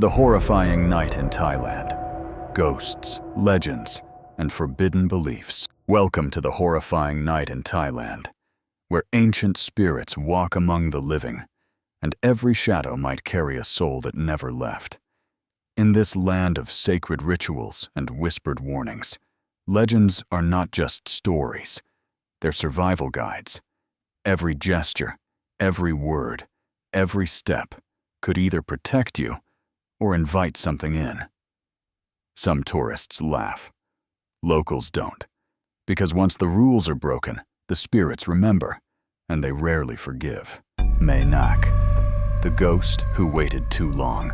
The horrifying night in Thailand. Ghosts, legends, and forbidden beliefs. Welcome to the horrifying night in Thailand, where ancient spirits walk among the living, and every shadow might carry a soul that never left. In this land of sacred rituals and whispered warnings, legends are not just stories, they're survival guides. Every gesture, every word, every step could either protect you or invite something in. Some tourists laugh. Locals don't, because once the rules are broken, the spirits remember, and they rarely forgive. Mae Nak, the ghost who waited too long.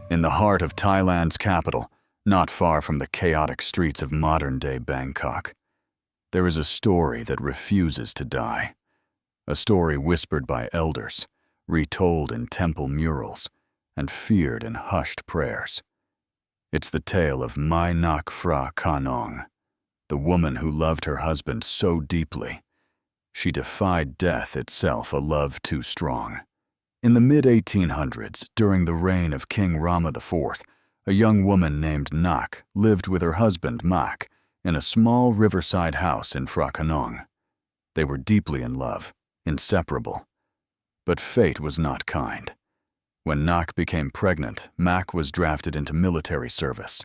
In the heart of Thailand's capital, not far from the chaotic streets of modern-day Bangkok, there is a story that refuses to die. A story whispered by elders, retold in temple murals, and feared in hushed prayers. It's the tale of Mae Nak Phra Kanong, the woman who loved her husband so deeply, she defied death itself, a love too strong. In the mid-1800s, during the reign of King Rama IV, a young woman named Nak lived with her husband Mak in a small riverside house in Phra Kanong. They were deeply in love, inseparable. But fate was not kind. When Nak became pregnant, Mak was drafted into military service.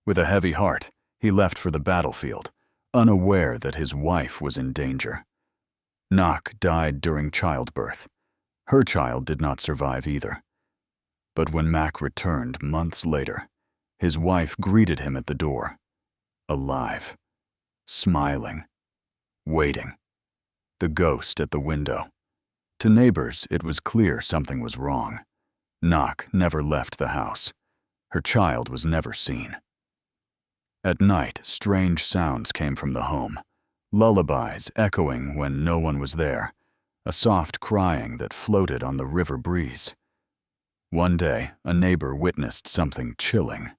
With a heavy heart, he left for the battlefield, unaware that his wife was in danger. Nak died during childbirth. Her child did not survive either. But when Mak returned months later, his wife greeted him at the door, alive, smiling, waiting, the ghost at the window. To neighbors, it was clear something was wrong. Nak never left the house. Her child was never seen. At night, strange sounds came from the home, lullabies echoing when no one was there, a soft crying that floated on the river breeze. One day, a neighbor witnessed something chilling.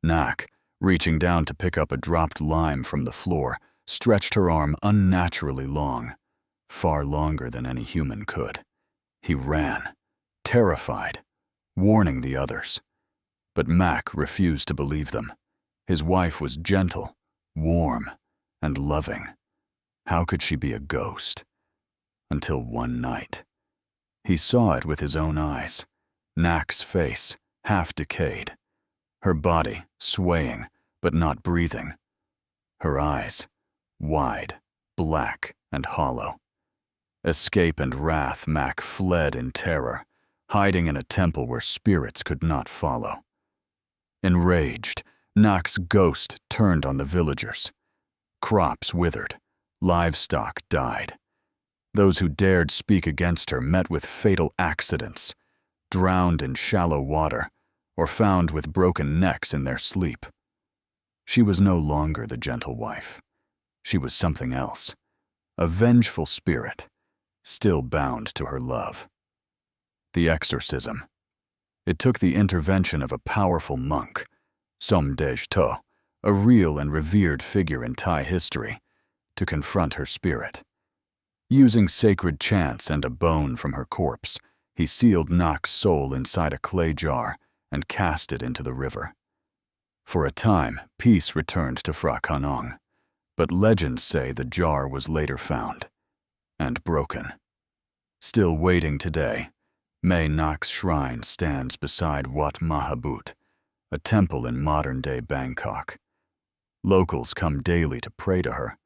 Nak, reaching down to pick up a dropped lime from the floor, stretched her arm unnaturally long, far longer than any human could. He ran, terrified, warning the others. But Mak refused to believe them. His wife was gentle, warm, and loving. How could she be a ghost? Until one night. He saw it with his own eyes. Nak's face, half decayed. Her body, swaying, but not breathing. Her eyes, wide, black, and hollow. Escape and wrath, Mak fled in terror, hiding in a temple where spirits could not follow. Enraged, Nak's ghost turned on the villagers. Crops withered, livestock died. Those who dared speak against her met with fatal accidents, drowned in shallow water, or found with broken necks in their sleep. She was no longer the gentle wife. She was something else, a vengeful spirit, still bound to her love. The exorcism. It took the intervention of a powerful monk, Somdej To, a real and revered figure in Thai history, to confront her spirit. Using sacred chants and a bone from her corpse, he sealed Nak's soul inside a clay jar and cast it into the river. For a time, peace returned to Phra Kanong, but legends say the jar was later found and broken. Still waiting today, Mae Nak's shrine stands beside Wat Mahabut, a temple in modern-day Bangkok. Locals come daily to pray to her,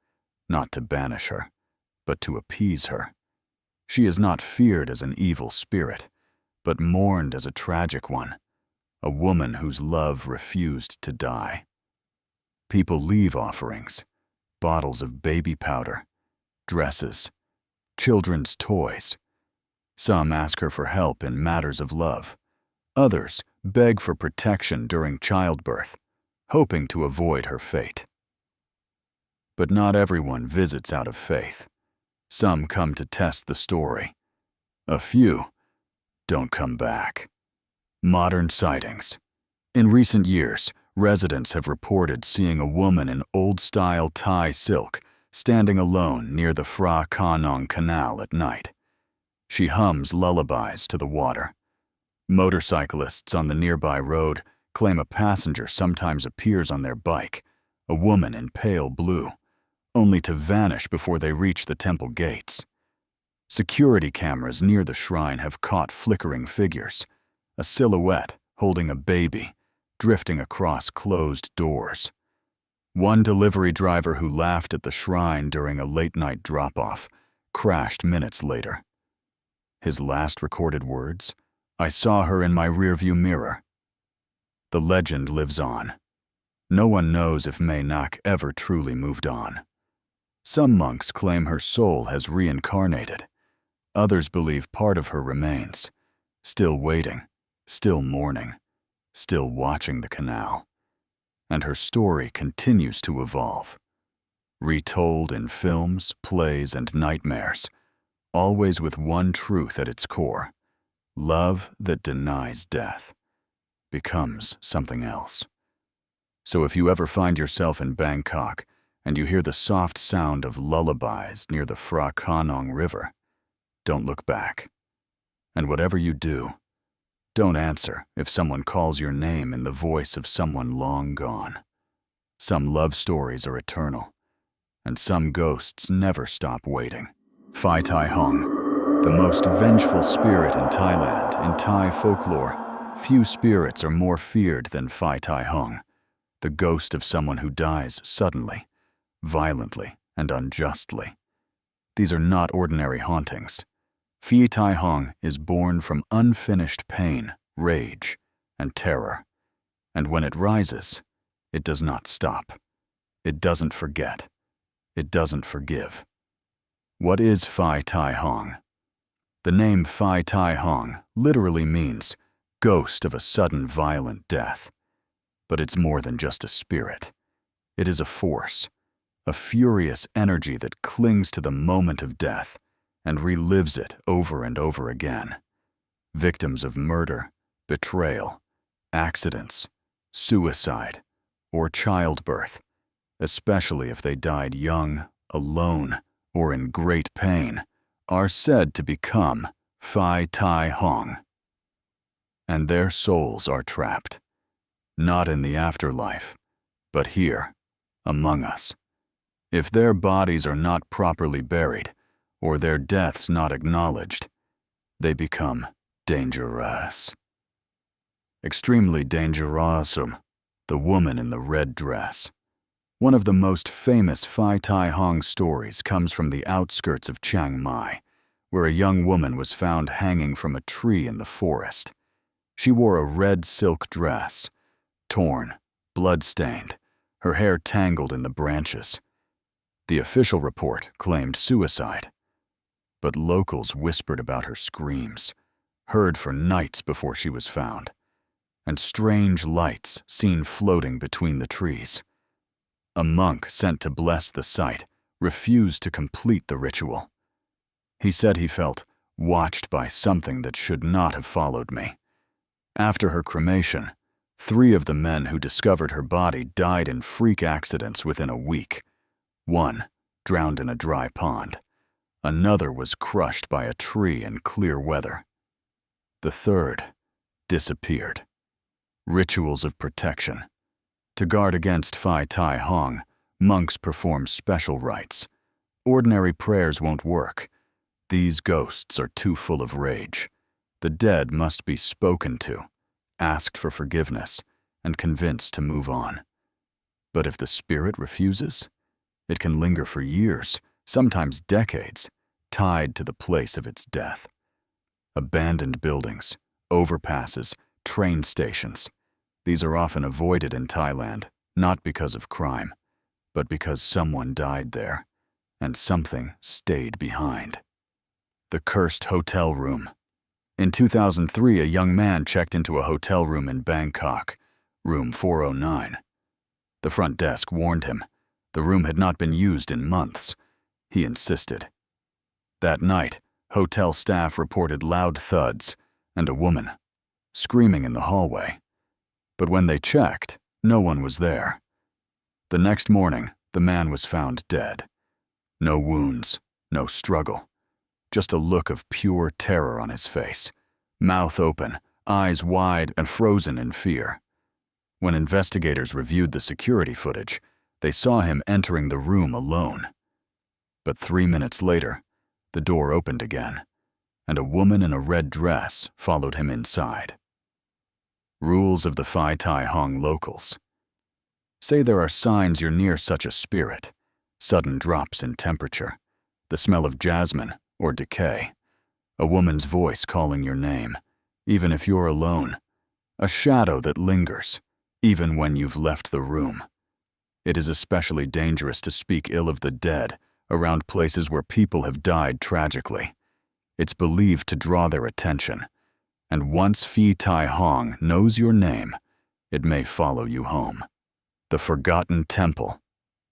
not to banish her, but to appease her. She is not feared as an evil spirit, but mourned as a tragic one, a woman whose love refused to die. People leave offerings, bottles of baby powder, dresses, children's toys. Some ask her for help in matters of love. Others beg for protection during childbirth, hoping to avoid her fate. But not everyone visits out of faith. Some come to test the story. A few don't come back. Modern sightings. In recent years, residents have reported seeing a woman in old-style Thai silk standing alone near the Phra Kanong Canal at night. She hums lullabies to the water. Motorcyclists on the nearby road claim a passenger sometimes appears on their bike, a woman in pale blue, only to vanish before they reach the temple gates. Security cameras near the shrine have caught flickering figures, a silhouette holding a baby, drifting across closed doors. One delivery driver who laughed at the shrine during a late-night drop-off crashed minutes later. His last recorded words, "I saw her in my rearview mirror." The legend lives on. No one knows if Mae Nak ever truly moved on. Some monks claim her soul has reincarnated. Others believe part of her remains, still waiting, still mourning, still watching the canal. And her story continues to evolve. Retold in films, plays, and nightmares, always with one truth at its core: love that denies death becomes something else. So if you ever find yourself in Bangkok and you hear the soft sound of lullabies near the Phra Khanong River, don't look back. And whatever you do, don't answer if someone calls your name in the voice of someone long gone. Some love stories are eternal, and some ghosts never stop waiting. Phi Tai Hong, the most vengeful spirit in Thailand. In Thai folklore, few spirits are more feared than Phi Tai Hong, the ghost of someone who dies suddenly, violently, and unjustly. These are not ordinary hauntings. Phi Tai Hong is born from unfinished pain, rage, and terror. And when it rises, it does not stop. It doesn't forget. It doesn't forgive. What is Phi Tai Hong? The name Phi Tai Hong literally means ghost of a sudden violent death. But it's more than just a spirit. It is a force, a furious energy that clings to the moment of death and relives it over and over again. Victims of murder, betrayal, accidents, suicide, or childbirth, especially if they died young, alone, or in great pain, are said to become Phi Tai Hong. And their souls are trapped, not in the afterlife, but here, among us. If their bodies are not properly buried, or their deaths not acknowledged, they become dangerous. Extremely dangerous, the woman in the red dress. One of the most famous Phi Tai Hong stories comes from the outskirts of Chiang Mai, where a young woman was found hanging from a tree in the forest. She wore a red silk dress, torn, blood-stained, her hair tangled in the branches. The official report claimed suicide, but locals whispered about her screams, heard for nights before she was found, and strange lights seen floating between the trees. A monk sent to bless the site refused to complete the ritual. He said he felt watched by something that should not have followed me. After her cremation, 3 of the men who discovered her body died in freak accidents within a week. One drowned in a dry pond. Another was crushed by a tree in clear weather. The third disappeared. Rituals of protection. To guard against Phi Tai Hong, monks perform special rites. Ordinary prayers won't work. These ghosts are too full of rage. The dead must be spoken to, asked for forgiveness, and convinced to move on. But if the spirit refuses, it can linger for years, sometimes decades, tied to the place of its death. Abandoned buildings, overpasses, train stations. These are often avoided in Thailand, not because of crime, but because someone died there, and something stayed behind. The cursed hotel room. In 2003, a young man checked into a hotel room in Bangkok, room 409. The front desk warned him. The room had not been used in months. He insisted. That night, hotel staff reported loud thuds and a woman screaming in the hallway. But when they checked, no one was there. The next morning, the man was found dead. No wounds, no struggle. Just a look of pure terror on his face, mouth open, eyes wide and frozen in fear. When investigators reviewed the security footage, they saw him entering the room alone. But 3 minutes later, the door opened again, and a woman in a red dress followed him inside. Rules of the Phi Tai Hong locals. Say there are signs you're near such a spirit: sudden drops in temperature, the smell of jasmine or decay, a woman's voice calling your name, even if you're alone, a shadow that lingers, even when you've left the room. It is especially dangerous to speak ill of the dead around places where people have died tragically. It's believed to draw their attention, and once Phi Tai Hong knows your name, it may follow you home. The Forgotten Temple.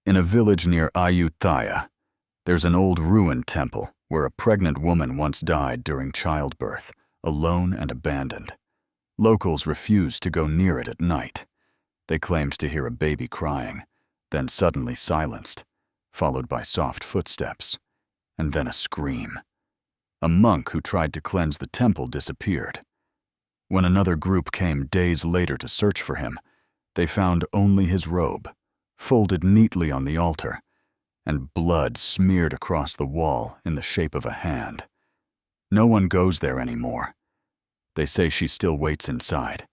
In a village near Ayutthaya, there's an old ruined temple where a pregnant woman once died during childbirth, alone and abandoned. Locals refused to go near it at night. They claimed to hear a baby crying, then suddenly silenced, followed by soft footsteps, and then a scream. A monk who tried to cleanse the temple disappeared. When another group came days later to search for him, they found only his robe, folded neatly on the altar, and blood smeared across the wall in the shape of a hand. No one goes there anymore. They say she still waits inside,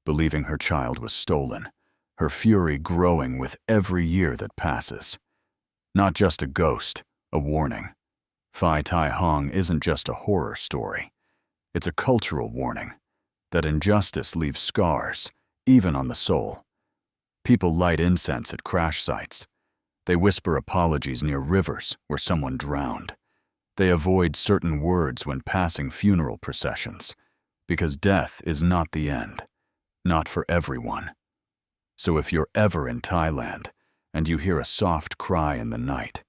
believing her child was stolen, her fury growing with every year that passes. Not just a ghost, a warning. Phi Tai Hong isn't just a horror story. It's a cultural warning that injustice leaves scars, even on the soul. People light incense at crash sites. They whisper apologies near rivers where someone drowned. They avoid certain words when passing funeral processions, because death is not the end, not for everyone. So if you're ever in Thailand and you hear a soft cry in the night,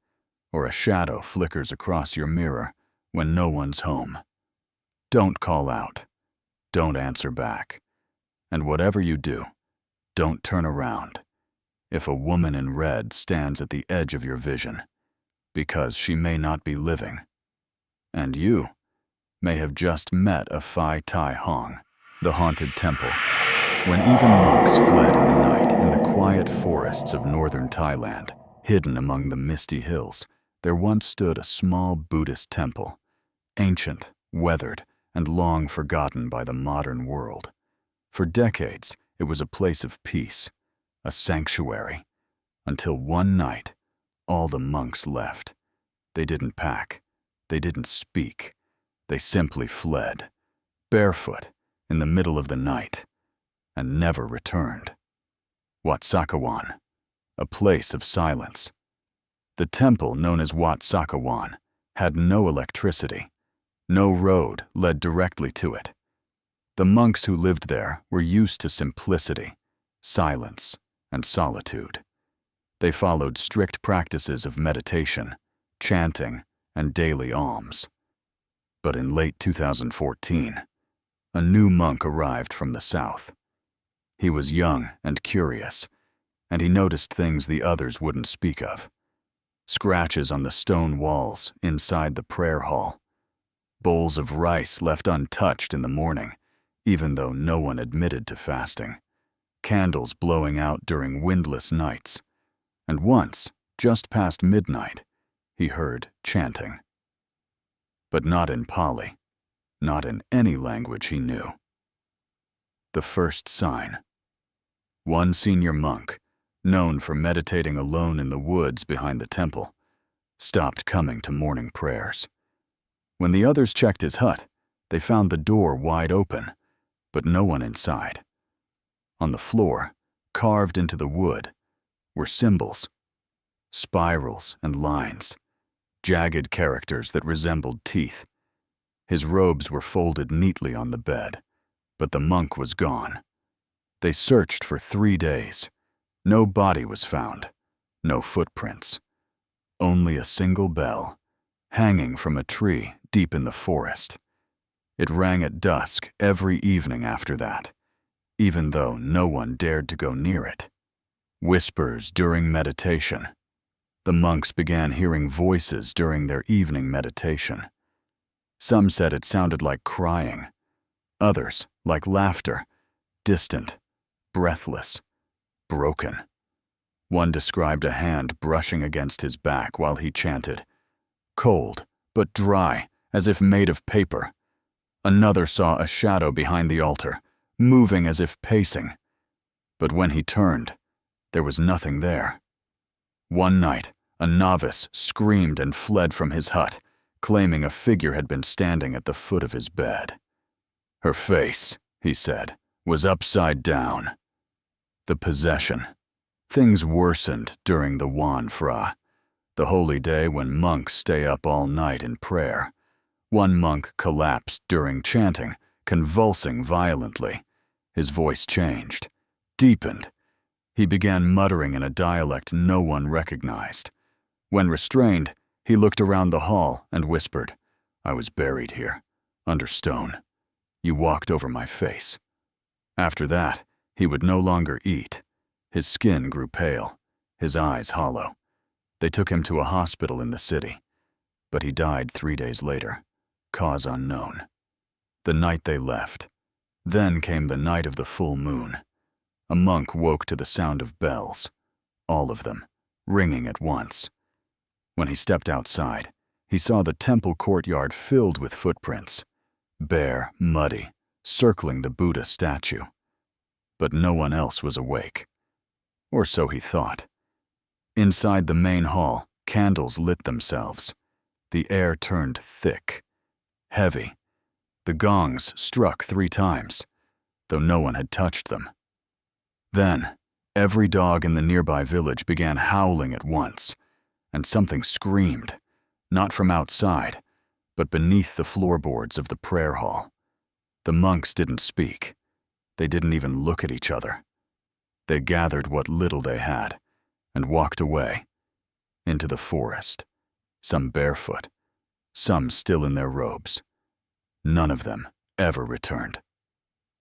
or a shadow flickers across your mirror when no one's home, don't call out. Don't answer back. And whatever you do, don't turn around if a woman in red stands at the edge of your vision, because she may not be living, and you may have just met a Phi Tai Hong. The Haunted Temple. When even monks fled in the night in the quiet forests of northern Thailand, hidden among the misty hills, there once stood a small Buddhist temple, ancient, weathered, and long forgotten by the modern world. For decades, it was a place of peace, a sanctuary, until one night, all the monks left. They didn't pack, they didn't speak, they simply fled, barefoot, in the middle of the night, and never returned. Wat Sakkawon, a place of silence. The temple, known as Wat Sakkawon, had no electricity. No road led directly to it. The monks who lived there were used to simplicity, silence, and solitude. They followed strict practices of meditation, chanting, and daily alms. But in late 2014, a new monk arrived from the south. He was young and curious, and he noticed things the others wouldn't speak of. Scratches on the stone walls inside the prayer hall. Bowls of rice left untouched in the morning, even though no one admitted to fasting. Candles blowing out during windless nights. And once, just past midnight, he heard chanting. But not in Pali, not in any language he knew. The first sign. One senior monk, known for meditating alone in the woods behind the temple, stopped coming to morning prayers. When the others checked his hut, they found the door wide open, but no one inside. On the floor, carved into the wood, were symbols, spirals and lines, jagged characters that resembled teeth. His robes were folded neatly on the bed, but the monk was gone. They searched for 3 days. No body was found, no footprints. Only a single bell, hanging from a tree deep in the forest. It rang at dusk every evening after that, even though no one dared to go near it. Whispers during meditation. The monks began hearing voices during their evening meditation. Some said it sounded like crying. Others like laughter, distant, breathless, broken. One described a hand brushing against his back while he chanted, cold but dry, as if made of paper. Another saw a shadow behind the altar, moving as if pacing. But when he turned, there was nothing there. One night, a novice screamed and fled from his hut, claiming a figure had been standing at the foot of his bed. Her face, he said, was upside down. The possession. Things worsened during the Wan Phra, the holy day when monks stay up all night in prayer. One monk collapsed during chanting, convulsing violently. His voice changed, deepened. He began muttering in a dialect no one recognized. When restrained, he looked around the hall and whispered, "I was buried here, under stone. You walked over my face." After that, he would no longer eat. His skin grew pale, his eyes hollow. They took him to a hospital in the city, but he died 3 days later, cause unknown. The night they left. Then came the night of the full moon. A monk woke to the sound of bells, all of them, ringing at once. When he stepped outside, he saw the temple courtyard filled with footprints, bare, muddy, circling the Buddha statue. But no one else was awake. Or so he thought. Inside the main hall, candles lit themselves. The air turned thick, heavy. The gongs struck 3 times, though no one had touched them. Then, every dog in the nearby village began howling at once, and something screamed, not from outside, but beneath the floorboards of the prayer hall. The monks didn't speak. They didn't even look at each other. They gathered what little they had and walked away, into the forest, some barefoot, some still in their robes. None of them ever returned.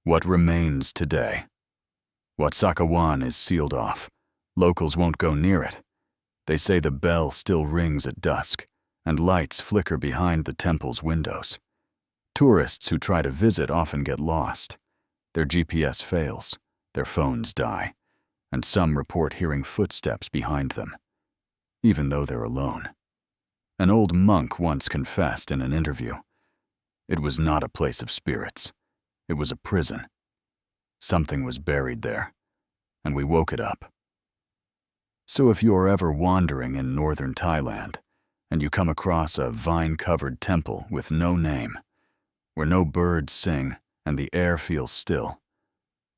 What remains today? Wat Sakawan is sealed off. Locals won't go near it. They say the bell still rings at dusk, and lights flicker behind the temple's windows. Tourists who try to visit often get lost. Their GPS fails, their phones die, and some report hearing footsteps behind them, even though they're alone. An old monk once confessed in an interview, "It was not a place of spirits. It was a prison. Something was buried there, and we woke it up." So if you're ever wandering in northern Thailand, and you come across a vine-covered temple with no name, where no birds sing and the air feels still,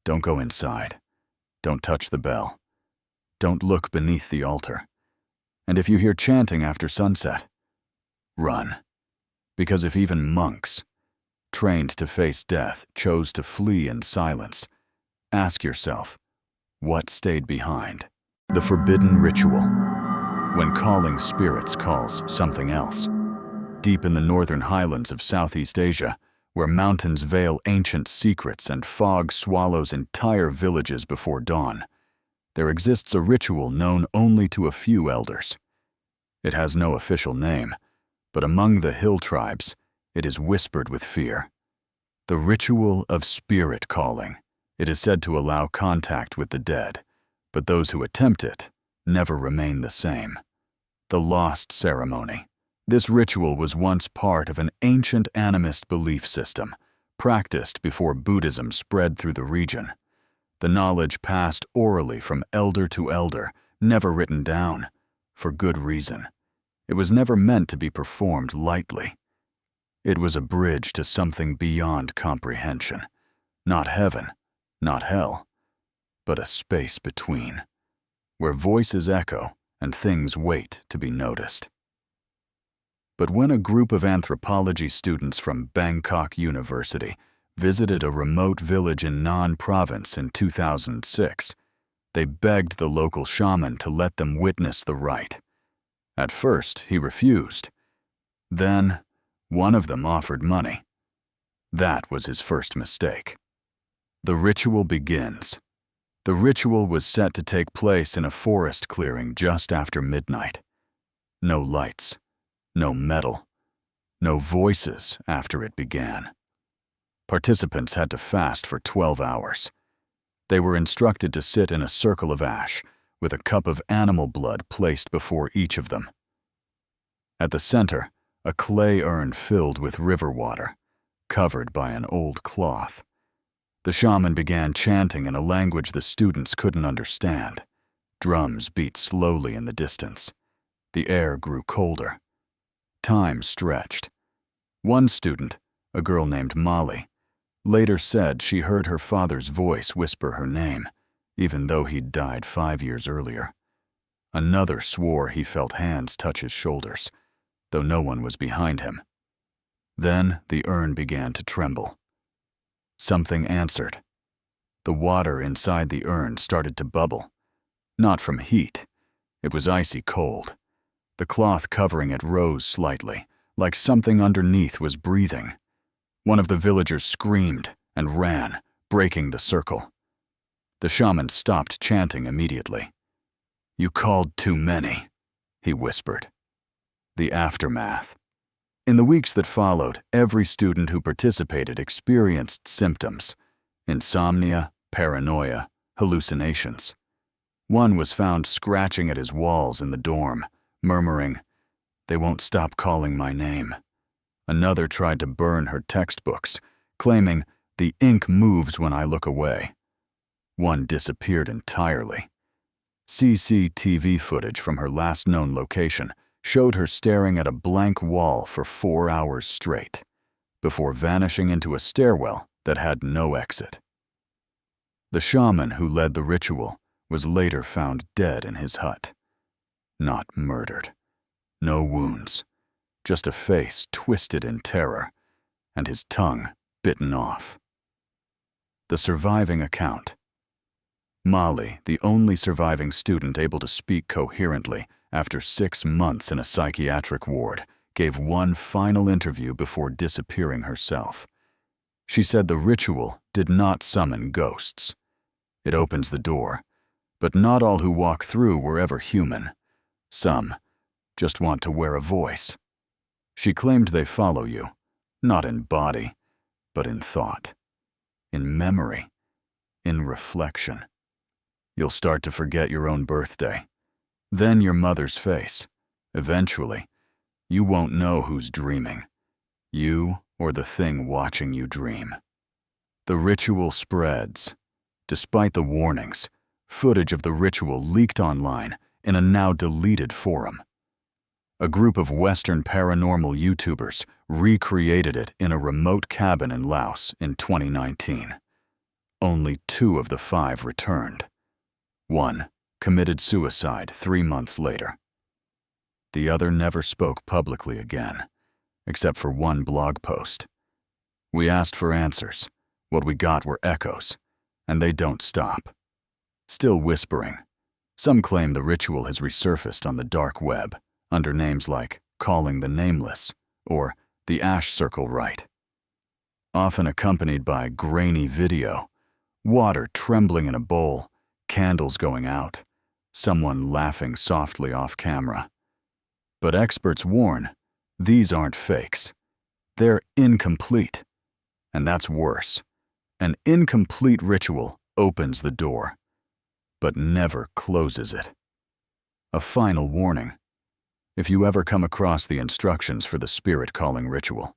don't go inside. Don't touch the bell. Don't look beneath the altar. And if you hear chanting after sunset, run. Because if even monks, trained to face death, chose to flee in silence, ask yourself, what stayed behind? The forbidden ritual. When calling spirits calls something else. Deep in the northern highlands of Southeast Asia, where mountains veil ancient secrets and fog swallows entire villages before dawn, there exists a ritual known only to a few elders. It has no official name, but among the hill tribes, it is whispered with fear. The ritual of spirit calling. It is said to allow contact with the dead, but those who attempt it never remain the same. The lost ceremony. This ritual was once part of an ancient animist belief system, practiced before Buddhism spread through the region. The knowledge passed orally from elder to elder, never written down, for good reason. It was never meant to be performed lightly. It was a bridge to something beyond comprehension. Not heaven, not hell, but a space between, where voices echo and things wait to be noticed. But when a group of anthropology students from Bangkok University visited a remote village in Nan Province in 2006, they begged the local shaman to let them witness the rite. At first, he refused. Then, one of them offered money. That was his first mistake. The ritual begins. The ritual was set to take place in a forest clearing just after midnight. No lights. No metal, no voices after it began. Participants had to fast for 12 hours. They were instructed to sit in a circle of ash, with a cup of animal blood placed before each of them. At the center, a clay urn filled with river water, covered by an old cloth. The shaman began chanting in a language the students couldn't understand. Drums beat slowly in the distance. The air grew colder. Time stretched. One student, a girl named Molly, later said she heard her father's voice whisper her name, even though he'd died 5 years earlier. Another swore he felt hands touch his shoulders, though no one was behind him. Then the urn began to tremble. Something answered. The water inside the urn started to bubble. Not from heat. It was icy cold. The cloth covering it rose slightly, like something underneath was breathing. One of the villagers screamed and ran, breaking the circle. The shaman stopped chanting immediately. "You called too many," he whispered. The aftermath. In the weeks that followed, every student who participated experienced symptoms: insomnia, paranoia, hallucinations. One was found scratching at his walls in the dorm, murmuring, "They won't stop calling my name." Another tried to burn her textbooks, claiming, "The ink moves when I look away." One disappeared entirely. CCTV footage from her last known location showed her staring at a blank wall for 4 hours straight, before vanishing into a stairwell that had no exit. The shaman who led the ritual was later found dead in his hut. Not murdered. No wounds. Just a face twisted in terror, and his tongue bitten off. The surviving account. Molly, the only surviving student able to speak coherently after 6 months in a psychiatric ward, gave one final interview before disappearing herself. She said the ritual did not summon ghosts. It opens the door, but not all who walk through were ever human. Some just want to wear a voice. She claimed they follow you, not in body, but in thought, in memory, in reflection. You'll start to forget your own birthday, then your mother's face. Eventually, you won't know who's dreaming, you or the thing watching you dream. The ritual spreads. Despite the warnings, footage of the ritual leaked online in a now deleted forum. A group of Western paranormal YouTubers recreated it in a remote cabin in Laos in 2019. Only 2 of the 5 returned. One committed suicide 3 months later. The other never spoke publicly again, except for one blog post. We asked for answers. What we got were echoes, and they don't stop. Still whispering. Some claim the ritual has resurfaced on the dark web, under names like Calling the Nameless or The Ash Circle Rite. Often accompanied by grainy video, water trembling in a bowl, candles going out, someone laughing softly off camera. But experts warn, these aren't fakes. They're incomplete. And that's worse. An incomplete ritual opens the door, but never closes it. A final warning. If you ever come across the instructions for the spirit calling ritual,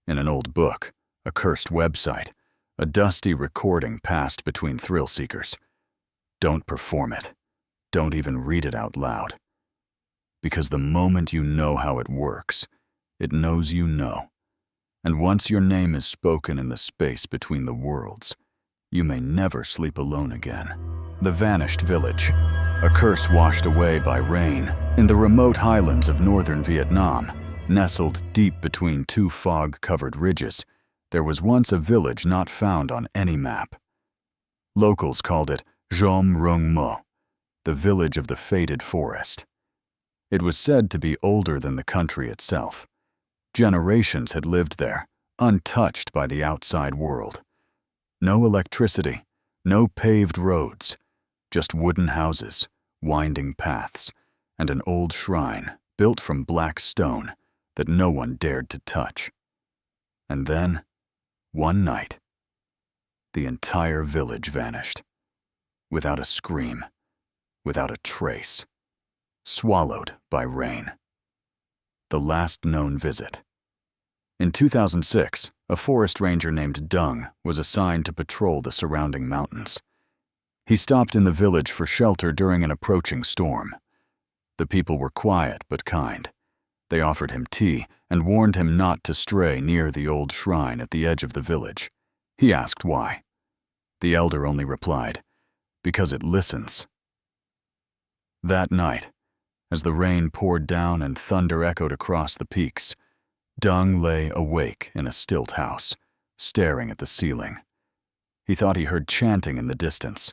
in an old book, a cursed website, a dusty recording passed between thrill seekers, don't perform it. Don't even read it out loud. Because the moment you know how it works, it knows you know. And once your name is spoken in the space between the worlds, you may never sleep alone again. The Vanished Village. A curse washed away by rain in the remote highlands of northern Vietnam, nestled deep between 2 fog-covered ridges, there was once a village not found on any map. Locals called it Jom Rung Mo, the village of the fated forest. It was said to be older than the country itself. Generations had lived there, untouched by the outside world. No electricity, no paved roads, just wooden houses, winding paths, and an old shrine built from black stone that no one dared to touch. And then, One night, the entire village vanished, without a scream, without a trace, swallowed by rain. The last known visit. In 2006, a forest ranger named Dung was assigned to patrol the surrounding mountains. He stopped in the village for shelter during an approaching storm. The people were quiet but kind. They offered him tea and warned him not to stray near the old shrine at the edge of the village. He asked why. The elder only replied, "Because it listens." That night, as the rain poured down and thunder echoed across the peaks, Dung lay awake in a stilt house, staring at the ceiling. He thought he heard chanting in the distance,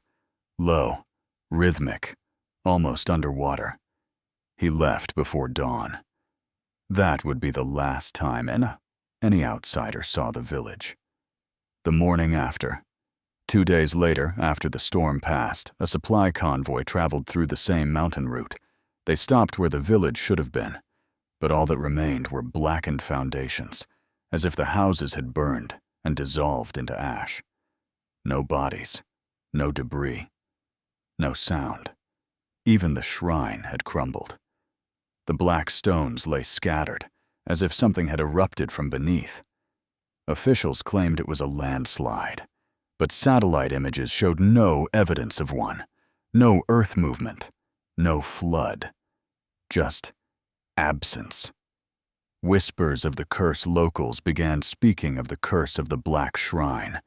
low, rhythmic, almost underwater. He left before dawn. That would be the last time any outsider saw the village. The morning after, 2 days later, after the storm passed, a supply convoy traveled through the same mountain route. They stopped where the village should have been, but all that remained were blackened foundations, as if the houses had burned and dissolved into ash. No bodies, no debris, no sound. Even the shrine had crumbled. The black stones lay scattered, as if something had erupted from beneath. Officials claimed it was a landslide, but satellite images showed no evidence of one. No earth movement, no flood, just absence. Whispers of the curse locals began speaking of the curse of the Black Shrine,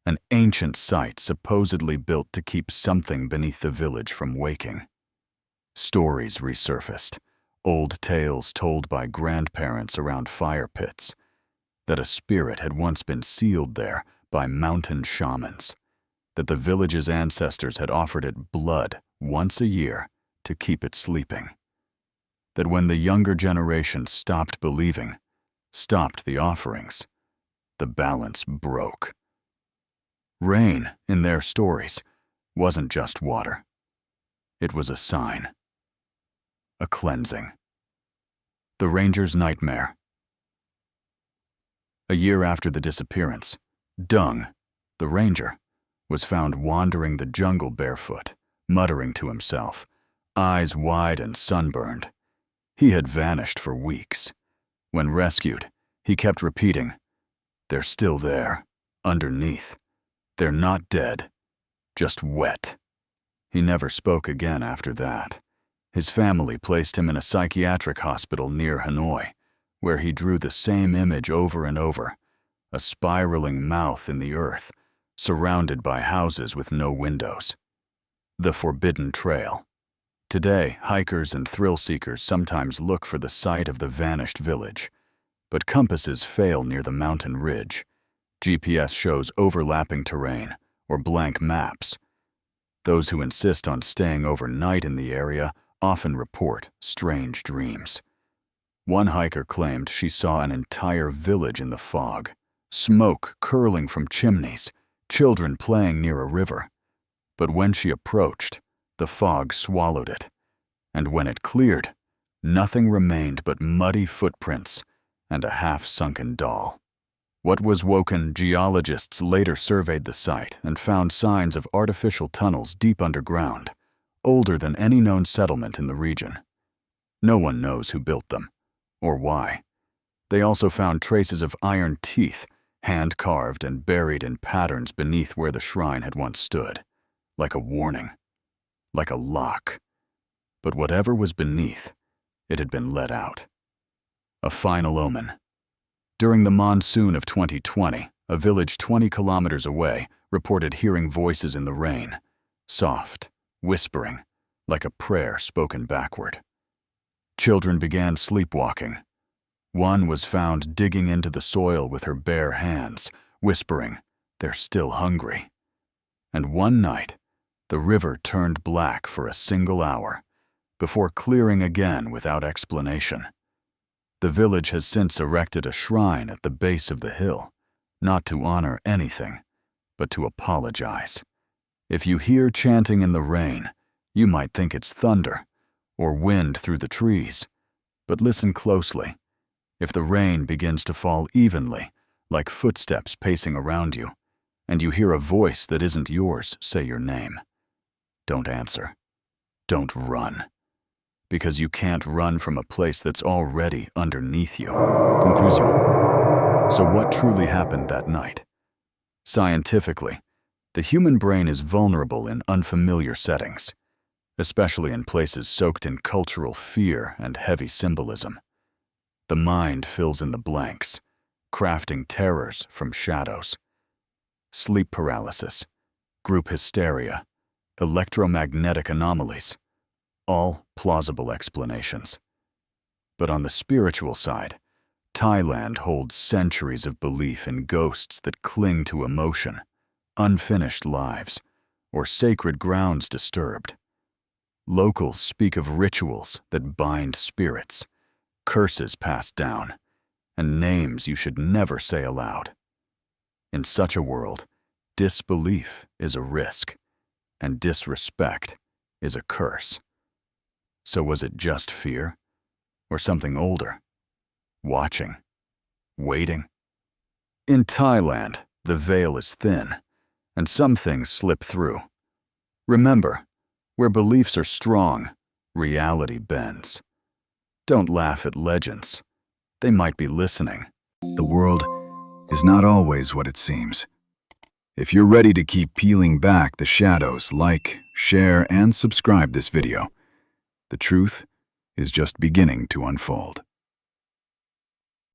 an ancient site supposedly built to keep something beneath the village from waking. Stories resurfaced, old tales told by grandparents around fire pits, that a spirit had once been sealed there by mountain shamans, that the village's ancestors had offered it blood once a year to keep it sleeping, that when the younger generation stopped believing, stopped the offerings, the balance broke. Rain, in their stories, wasn't just water. It was a sign, a cleansing. The ranger's nightmare. A year after the disappearance, Dung, the ranger, was found wandering the jungle barefoot, muttering to himself, eyes wide and sunburned. He had vanished for weeks. When rescued, he kept repeating, "They're still there, underneath. They're not dead, just wet." He never spoke again after that. His family placed him in a psychiatric hospital near Hanoi, where he drew the same image over and over, a spiraling mouth in the earth, surrounded by houses with no windows. The Forbidden Trail. Today, hikers and thrill-seekers sometimes look for the site of the vanished village, but compasses fail near the mountain ridge. GPS shows overlapping terrain or blank maps. Those who insist on staying overnight in the area often report strange dreams. One hiker claimed she saw an entire village in the fog, smoke curling from chimneys, children playing near a river. But when she approached, the fog swallowed it, and when it cleared, nothing remained but muddy footprints and a half-sunken doll. What was woken, geologists later surveyed the site and found signs of artificial tunnels deep underground, older than any known settlement in the region. No one knows who built them, or why. They also found traces of iron teeth, hand-carved and buried in patterns beneath where the shrine had once stood, like a warning, like a lock. But whatever was beneath, it had been let out. A final omen. During the monsoon of 2020, a village 20 kilometers away reported hearing voices in the rain, soft, whispering, like a prayer spoken backward. Children began sleepwalking. One was found digging into the soil with her bare hands, whispering, "They're still hungry." And one night, the river turned black for a single hour, before clearing again without explanation. The village has since erected a shrine at the base of the hill, not to honor anything, but to apologize. If you hear chanting in the rain, you might think it's thunder or wind through the trees, but listen closely. If the rain begins to fall evenly, like footsteps pacing around you, and you hear a voice that isn't yours say your name. Don't answer. Don't run. Because you can't run from a place that's already underneath you. Conclusion. So what truly happened that night? Scientifically, the human brain is vulnerable in unfamiliar settings, especially in places soaked in cultural fear and heavy symbolism. The mind fills in the blanks, crafting terrors from shadows. Sleep paralysis, group hysteria, electromagnetic anomalies, all plausible explanations. But on the spiritual side, Thailand holds centuries of belief in ghosts that cling to emotion, unfinished lives, or sacred grounds disturbed. Locals speak of rituals that bind spirits, curses passed down, and names you should never say aloud. In such a world, disbelief is a risk, and disrespect is a curse. So was it just fear, or something older? Watching? Waiting? In Thailand, the veil is thin, and some things slip through. Remember, where beliefs are strong, reality bends. Don't laugh at legends. They might be listening. The world is not always what it seems. If you're ready to keep peeling back the shadows, like, share, and subscribe this video. The truth is just beginning to unfold.